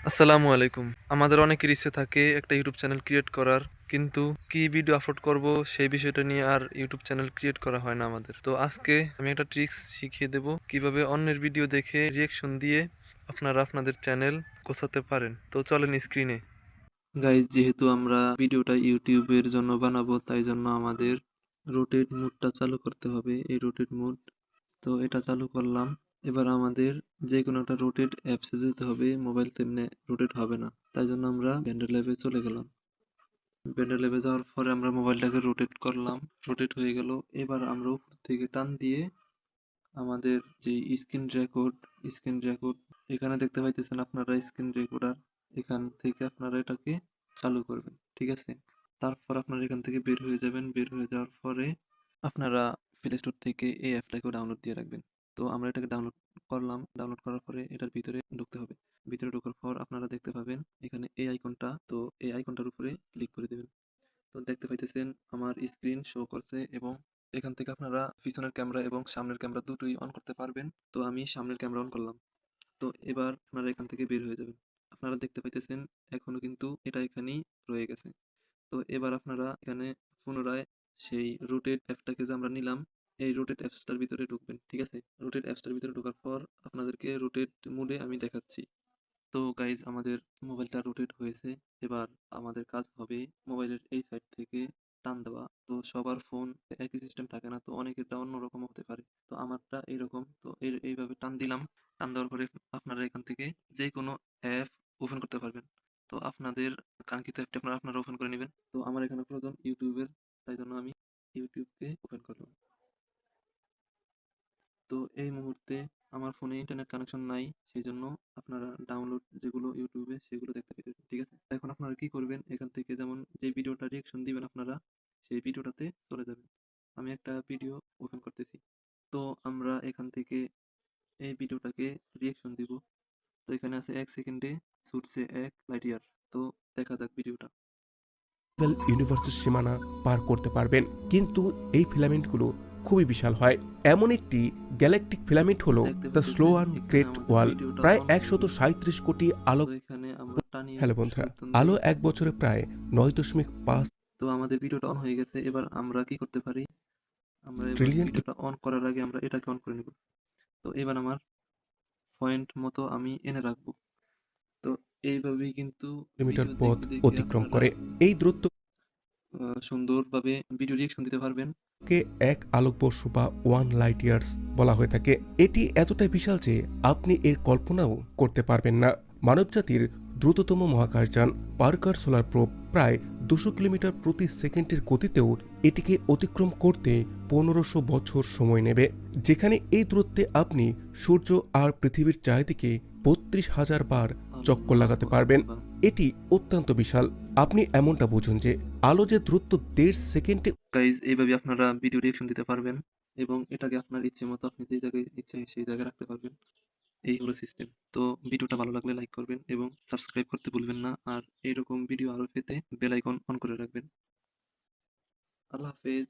আসসালামু আলাইকুম। আমাদের অনেকের ইচ্ছে থাকে একটা ইউটিউব চ্যানেল ক্রিয়েট করার, কিন্তু কি ভিডিও আপলোড করব সেই বিষয়টা নিয়ে আর ইউটিউব চ্যানেল ক্রিয়েট করা হয় না আমাদের। তো আজকে আমি একটা ট্রিক্স শিখিয়ে দেব কিভাবে অন্যের ভিডিও দেখে রিয়েকশন দিয়ে আপনারা আপনাদের চ্যানেল গোছাতে পারেন। তো চলেন স্ক্রিনে। গাইজ, যেহেতু আমরা ভিডিওটা ইউটিউবের জন্য বানাবো, তাই জন্য আমাদের রোটেট মোডটা চালু করতে হবে। এই রোটেট মোড, তো এটা চালু করলাম। এবার আমাদের যে কোনো একটা রোটেট অ্যাপসে যেতে হবে, মোবাইল তেমনি রোটেট হবে না, তাই জন্য আমরা ব্যান্ডেল ল্যাবে চলে গেলাম। ব্যান্ডেল ল্যাবে যাওয়ার পরে আমরা মোবাইলটাকে রোটেট করলাম, রোটেট হয়ে গেল। এবার আমরা উপর থেকে টান দিয়ে আমাদের যে স্ক্রিন রেকর্ড এখানে দেখতে পাইতেছেন আপনারা, স্ক্রিন রেকর্ডার, এখান থেকে আপনারা এটাকে চালু করবেন, ঠিক আছে? তারপর আপনারা এখান থেকে বের হয়ে যাবেন। বের হয়ে যাওয়ার পরে আপনারা প্লে স্টোর থেকে এই অ্যাপটাকেও ডাউনলোড দিয়ে রাখবেন। তো আমরা এটাকে ডাউনলোড করলাম। ডাউনলোড করার পরে এটার ভিতরে ঢুকতে হবে। ভিতরে ঢোকার পর আপনারা দেখতে পাবেন এখানে এই আইকনটা, তো এই আইকনটার উপরে ক্লিক করে দেবেন। তো দেখতে পাইতেছেন আমার স্ক্রিন শো করছে, এবং এখান থেকে আপনারা পিছনের ক্যামেরা এবং সামনের ক্যামেরা দুটোই অন করতে পারবেন। তো আমি সামনের ক্যামেরা অন করলাম। তো এবার আপনারা এখান থেকে বের হয়ে যাবেন। আপনারা দেখতে পাইতেছেন এখনো কিন্তু এটা এখানেই রয়ে গেছে। তো এবার আপনারা এখানে পুনরায় সেই রুটেড অ্যাপটাকে যে আমরা নিলাম, এই রুটেড অ্যাপসটার ভিতরে ঢুকবেন, ঠিক আছে? রুটেড অ্যাপসটার ভিতরে ঢোকার পর আপনাদেরকে রুটেড মোডে আমি দেখাচ্ছি। তো গাইজ, আমাদের মোবাইলটা রোটেট হয়েছে। এবার আমাদের কাজ হবে মোবাইলের এই সাইড থেকে টান দেওয়া। তো সবার ফোন একই সিস্টেম থাকে না, তো অনেকেরটা অন্যরকম হতে পারে। তো আমারটা এইরকম। তো এইভাবে টান দিলাম। টান দেওয়ার পরে আপনারা এখান থেকে যে কোনো অ্যাপ ওপেন করতে পারবেন। তো আপনাদের কাঙ্ক্ষিত অ্যাপটি আপনারা ওপেন করে নেবেন। তো আমার এখানে প্রয়োজন ইউটিউবের, তাই জন্য আমি ইউটিউবকে ওপেন করলাম। তো এই মুহূর্তে আমার ফোনে ইন্টারনেট কানেকশন নাই, সেই জন্য আপনারা ডাউনলোড যেগুলো ইউটিউবে সেগুলো দেখতে পেতেছেন, ঠিক আছে? এখন আপনারা কি করবেন, এখান থেকে যেমন যে ভিডিওটা রিয়েকশন দিবেন আপনারা সেই ভিডিওটাতে চলে যাবেন। আমি একটা ভিডিও ওপেন করতেছি। তো আমরা এখান থেকে এই ভিডিওটাকে রিয়েকশন দিব। তো এখানে আছে 1 সেকেন্ডে ছুটছে 1 লাইট ইয়ার। তো দেখা যাক ভিডিওটা। ইউনিভার্সের সীমানা পার করতে পারবেন, কিন্তু এই ফিলামেন্টগুলো খুবই বিশাল হয়। এমন একটি গ্যালাকটিক ফিলামেন্ট হলো দেখতে দ্য পাইতেছেন স্লোয়ান এখানে গ্রেট আমাদের ওয়াল, ভিডিওটা প্রায় অন হয়ে গেছে। 137 কোটি তো আলোক। এখানে আমরা টানিয়ে হ্যালো বন্ধুরা, শুরুর আলো দিয়ে এক বছরে প্রায় 9.5 তো আমাদের ভিডিওটা অন হয়ে গেছে। এবার আমরা কি করতে পারি, আমরা এবার ট্রিলিয়ন ভিডিওটা অন করার আগে আমরা এটাকে অন করে নিব। তো এবার আমার পয়েন্ট মতো আমি এনে রাখবো। তো এইভাবেই কিন্তু কিলোমিটার ভিডিও পথ দেখে দেখে অতিক্রম আপনারা করে। এই দূরত্ব সুন্দরভাবে ভিডিও রিয়েকশন দিতে পারবেন। কে এক আলোকবর্ষ বা 1 লাইট ইয়ার্স বলা হয়ে থাকে। এটি এতটাই বিশাল যে আপনি এর কল্পনাও করতে পারবেন না। মানবজাতির দ্রুততম মহাকাশযান পার্কার সোলার প্রোব প্রায় 200 কিলোমিটার প্রতি সেকেন্ডের গতিতেও এটিকে অতিক্রম করতে 1500 বছর সময় নেবে। যেখানে এই দূরত্বে আপনি সূর্য আর পৃথিবীর চারিদিকে 32,000 বার চক্কর আল্লাহু লাগাতে পারবেন। আকবার। এটি অত্যন্ত বিশাল। আপনি এমনটা বুঝুন যে আলো যে দ্রুত 1.5 সেকেন্ডে গাইজ, এইভাবে আপনারা ভিডিও রিয়েকশন দিতে পারবেন, এবং এটাকে আপনার ইচ্ছে মতো আপনি যে জায়গায় ইচ্ছে সেই জায়গায় রাখতে পারবেন। এই হলো সিস্টেম। তো ভিডিওটা ভালো লাগলে লাইক করবেন এবং সাবস্ক্রাইব করতে ভুলবেন না। আর এইরকম ভিডিও আরো পেতে বেল আইকন অন করে রাখবেন। আল্লাহ হাফেজ।